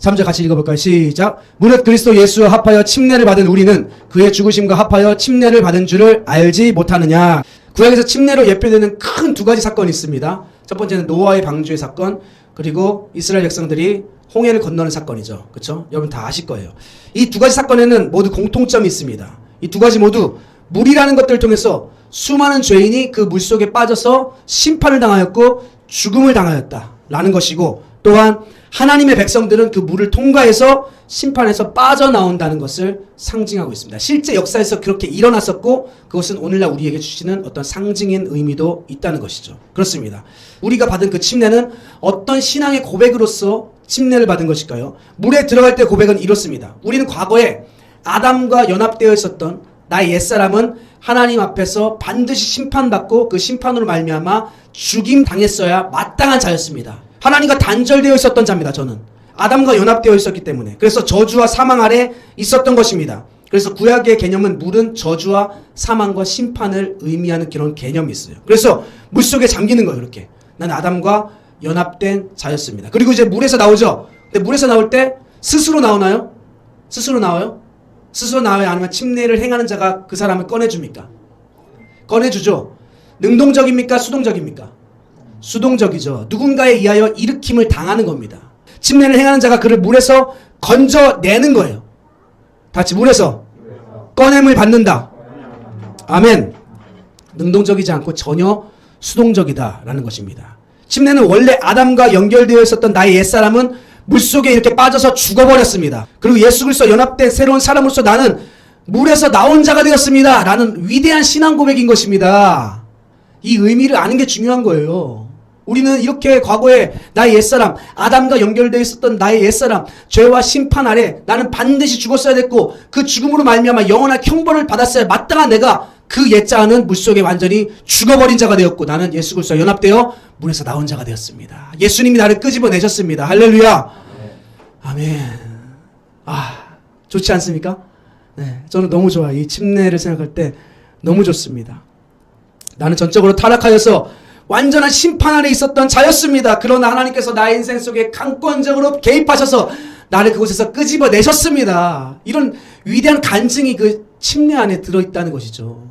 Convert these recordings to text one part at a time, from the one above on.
3절 같이 읽어볼까요? 시작. 무릇 그리스도 예수와 합하여 침례를 받은 우리는 그의 죽으심과 합하여 침례를 받은 줄을 알지 못하느냐. 구약에서 침례로 예표되는 큰 두 가지 사건이 있습니다. 첫 번째는 노아의 방주의 사건, 그리고 이스라엘 백성들이 홍해를 건너는 사건이죠. 그렇죠? 여러분 다 아실 거예요. 이 두 가지 사건에는 모두 공통점이 있습니다. 이 두 가지 모두 물이라는 것들을 통해서 수많은 죄인이 그 물속에 빠져서 심판을 당하였고 죽음을 당하였다라는 것이고, 또한 하나님의 백성들은 그 물을 통과해서 심판에서 빠져나온다는 것을 상징하고 있습니다. 실제 역사에서 그렇게 일어났었고, 그것은 오늘날 우리에게 주시는 어떤 상징인 의미도 있다는 것이죠. 그렇습니다. 우리가 받은 그 침례는 어떤 신앙의 고백으로서 침례를 받은 것일까요? 물에 들어갈 때 고백은 이렇습니다. 우리는 과거에 아담과 연합되어 있었던 나의 옛사람은 하나님 앞에서 반드시 심판받고 그 심판으로 말미암아 죽임 당했어야 마땅한 자였습니다. 하나님과 단절되어 있었던 자입니다. 저는 아담과 연합되어 있었기 때문에. 그래서 저주와 사망 아래 있었던 것입니다. 그래서 구약의 개념은 물은 저주와 사망과 심판을 의미하는 그런 개념이 있어요. 그래서 물속에 잠기는 거예요. 이렇게 나는 아담과 연합된 자였습니다. 그리고 이제 물에서 나오죠. 근데 물에서 나올 때 스스로 나오나요? 스스로 나와요? 스스로 나와요? 아니면 침례를 행하는 자가 그 사람을 꺼내줍니까? 꺼내주죠. 능동적입니까? 수동적입니까? 수동적이죠. 누군가에 의하여 일으킴을 당하는 겁니다. 침례를 행하는 자가 그를 물에서 건져내는 거예요. 다 같이 물에서 꺼냄을 받는다. 아멘. 능동적이지 않고 전혀 수동적이다라는 것입니다. 침례는 원래 아담과 연결되어 있었던 나의 옛사람은 물속에 이렇게 빠져서 죽어버렸습니다. 그리고 예수 그리스도와 연합된 새로운 사람으로서 나는 물에서 나온 자가 되었습니다 라는 위대한 신앙 고백인 것입니다. 이 의미를 아는 게 중요한 거예요. 우리는 이렇게 과거에 나의 옛사람, 아담과 연결되어 있었던 나의 옛사람, 죄와 심판 아래 나는 반드시 죽었어야 됐고, 그 죽음으로 말미암아 영원한 형벌을 받았어야 마땅한 내가 그 옛자는 물속에 완전히 죽어버린 자가 되었고, 나는 예수 그리스도와 연합되어 물에서 나온 자가 되었습니다. 예수님이 나를 끄집어내셨습니다. 할렐루야. 아멘. 좋지 않습니까? 네, 저는 너무 좋아요. 이 침례를 생각할 때 너무 좋습니다. 나는 전적으로 타락하여서 완전한 심판 아래 있었던 자였습니다. 그러나 하나님께서 나의 인생 속에 강권적으로 개입하셔서 나를 그곳에서 끄집어내셨습니다. 이런 위대한 간증이 그 침례 안에 들어있다는 것이죠.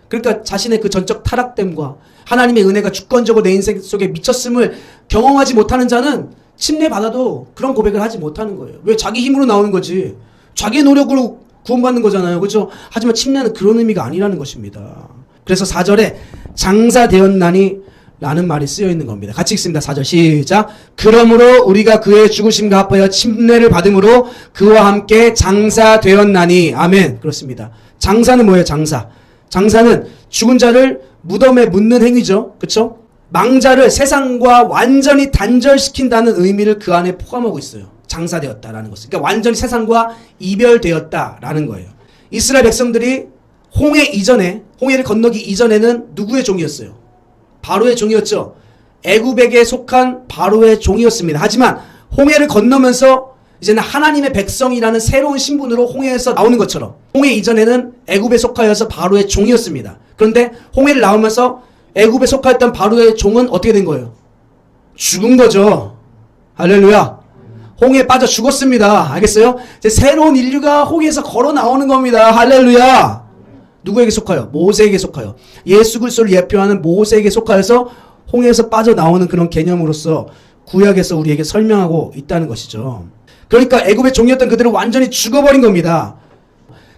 그러니까 자신의 그 전적 타락됨과 하나님의 은혜가 주권적으로 내 인생 속에 미쳤음을 경험하지 못하는 자는 침례 받아도 그런 고백을 하지 못하는 거예요. 왜? 자기 힘으로 나오는 거지. 자기의 노력으로 구원받는 거잖아요. 그렇죠? 하지만 침례는 그런 의미가 아니라는 것입니다. 그래서 4절에 장사되었나니 라는 말이 쓰여 있는 겁니다. 같이 읽습니다. 4절 시작. 그러므로 우리가 그의 죽으심과 합하여 침례를 받음으로 그와 함께 장사되었나니. 아멘. 그렇습니다. 장사는 뭐예요? 장사. 장사는 죽은 자를 무덤에 묻는 행위죠. 그렇죠? 망자를 세상과 완전히 단절시킨다는 의미를 그 안에 포함하고 있어요. 장사되었다라는 것은. 그러니까 완전히 세상과 이별되었다라는 거예요. 이스라엘 백성들이 홍해 이전에, 홍해를 건너기 이전에는 누구의 종이었어요? 바로의 종이었죠. 애굽에게 속한 바로의 종이었습니다. 하지만 홍해를 건너면서 이제는 하나님의 백성이라는 새로운 신분으로 홍해에서 나오는 것처럼, 홍해 이전에는 애굽에 속하여서 바로의 종이었습니다. 그런데 홍해를 나오면서 애굽에 속하였던 바로의 종은 어떻게 된 거예요? 죽은 거죠. 할렐루야. 홍해에 빠져 죽었습니다. 알겠어요? 이제 새로운 인류가 홍해에서 걸어 나오는 겁니다. 할렐루야. 누구에게 속하여? 모세에게 속하여. 예수 그리스도를 예표하는 모세에게 속하여서 홍해에서 빠져나오는 그런 개념으로서 구약에서 우리에게 설명하고 있다는 것이죠. 그러니까 애굽의 종이었던 그들은 완전히 죽어버린 겁니다.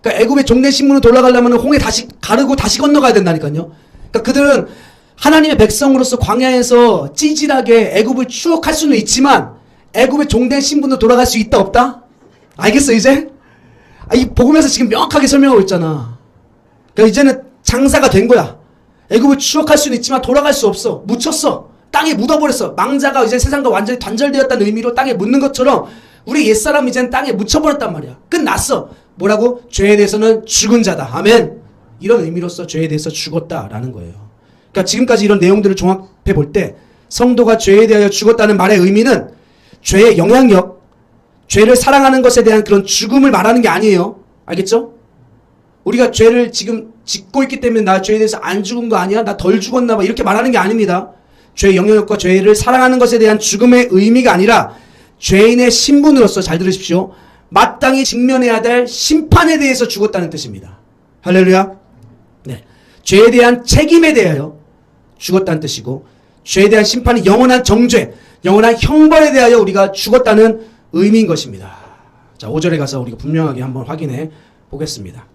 그러니까 애굽의 종된 신분으로 돌아가려면 홍해 다시 가르고 다시 건너가야 된다니까요. 그러니까 그들은 하나님의 백성으로서 광야에서 찌질하게 애굽을 추억할 수는 있지만 애굽의 종된 신분으로 돌아갈 수 있다 없다? 알겠어 이제? 이 복음에서 지금 명확하게 설명하고 있잖아. 그러니까 이제는 장사가 된 거야. 애굽을 추억할 수는 있지만 돌아갈 수 없어. 묻혔어. 땅에 묻어버렸어. 망자가 이제 세상과 완전히 단절되었다는 의미로 땅에 묻는 것처럼 우리 옛사람 이제는 땅에 묻혀버렸단 말이야. 끝났어. 뭐라고? 죄에 대해서는 죽은 자다. 아멘. 이런 의미로서 죄에 대해서 죽었다라는 거예요. 그러니까 지금까지 이런 내용들을 종합해 볼 때 성도가 죄에 대하여 죽었다는 말의 의미는 죄의 영향력, 죄를 사랑하는 것에 대한 그런 죽음을 말하는 게 아니에요. 알겠죠? 우리가 죄를 지금 짓고 있기 때문에 나 죄에 대해서 안 죽은 거 아니야? 나 덜 죽었나 봐. 이렇게 말하는 게 아닙니다. 죄의 영향력과 죄를 사랑하는 것에 대한 죽음의 의미가 아니라 죄인의 신분으로서, 잘 들으십시오, 마땅히 직면해야 될 심판에 대해서 죽었다는 뜻입니다. 할렐루야. 네. 죄에 대한 책임에 대하여 죽었다는 뜻이고, 죄에 대한 심판이 영원한 정죄, 영원한 형벌에 대하여 우리가 죽었다는 의미인 것입니다. 자, 5절에 가서 우리가 분명하게 한번 확인해 보겠습니다.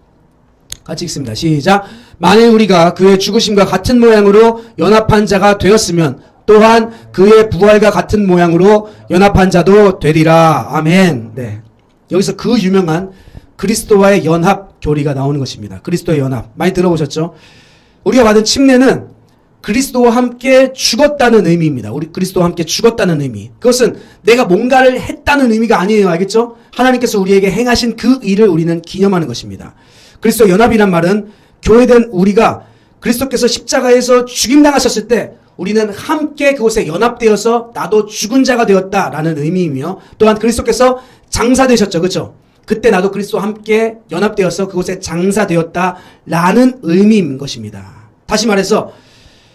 같이 읽습니다. 시작. 만일 우리가 그의 죽으심과 같은 모양으로 연합한 자가 되었으면 또한 그의 부활과 같은 모양으로 연합한 자도 되리라. 아멘. 네. 여기서 그 유명한 그리스도와의 연합 교리가 나오는 것입니다. 그리스도의 연합. 많이 들어보셨죠? 우리가 받은 침례는 그리스도와 함께 죽었다는 의미입니다. 우리 그리스도와 함께 죽었다는 의미. 그것은 내가 뭔가를 했다는 의미가 아니에요. 알겠죠? 하나님께서 우리에게 행하신 그 일을 우리는 기념하는 것입니다. 그리스도 연합이란 말은 교회된 우리가 그리스도께서 십자가에서 죽임당하셨을 때 우리는 함께 그곳에 연합되어서 나도 죽은 자가 되었다라는 의미이며, 또한 그리스도께서 장사되셨죠. 그렇죠? 그때 나도 그리스도와 함께 연합되어서 그곳에 장사되었다라는 의미인 것입니다. 다시 말해서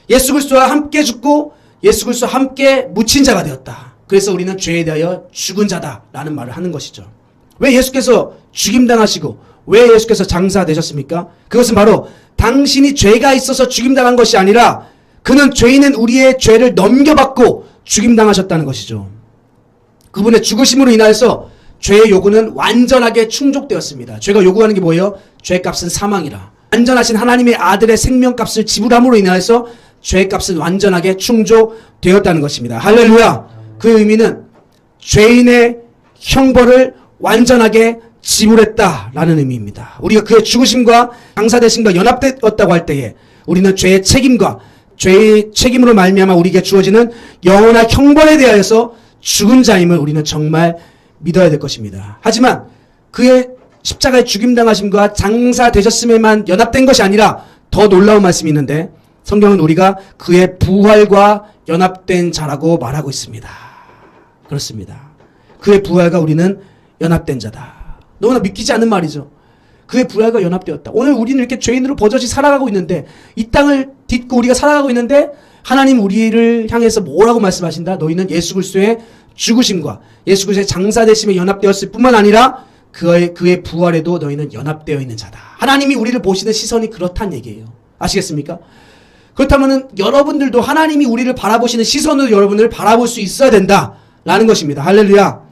예수 그리스도와 함께 죽고 예수 그리스도와 함께 묻힌 자가 되었다. 그래서 우리는 죄에 대하여 죽은 자다라는 말을 하는 것이죠. 왜 예수께서 죽임당하시고 왜 예수께서 장사되셨습니까? 그것은 바로 당신이 죄가 있어서 죽임당한 것이 아니라 그는 죄인은 우리의 죄를 넘겨받고 죽임당하셨다는 것이죠. 그분의 죽으심으로 인하여서 죄의 요구는 완전하게 충족되었습니다. 죄가 요구하는 게 뭐예요? 죄값은 사망이라. 완전하신 하나님의 아들의 생명값을 지불함으로 인하여서 죄값은 완전하게 충족되었다는 것입니다. 할렐루야. 그 의미는 죄인의 형벌을 완전하게 지불했다라는 의미입니다. 우리가 그의 죽으심과 장사되심과 연합되었다고 할 때에 우리는 죄의 책임과 죄의 책임으로 말미암아 우리에게 주어지는 영원한 형벌에 대하여서 죽은 자임을 우리는 정말 믿어야 될 것입니다. 하지만 그의 십자가에 죽임당하심과 장사되셨음에만 연합된 것이 아니라 더 놀라운 말씀이 있는데, 성경은 우리가 그의 부활과 연합된 자라고 말하고 있습니다. 그렇습니다. 그의 부활과 우리는 연합된 자다. 너무나 믿기지 않는 말이죠. 그의 부활과 연합되었다. 오늘 우리는 이렇게 죄인으로 버젓이 살아가고 있는데, 이 땅을 딛고 우리가 살아가고 있는데 하나님 우리를 향해서 뭐라고 말씀하신다? 너희는 예수 그리스도의 죽으심과 예수 그리스도의 장사되심에 연합되었을 뿐만 아니라 그의 부활에도 너희는 연합되어 있는 자다. 하나님이 우리를 보시는 시선이 그렇다는 얘기예요. 아시겠습니까? 그렇다면 여러분들도 하나님이 우리를 바라보시는 시선으로 여러분을 바라볼 수 있어야 된다라는 것입니다. 할렐루야.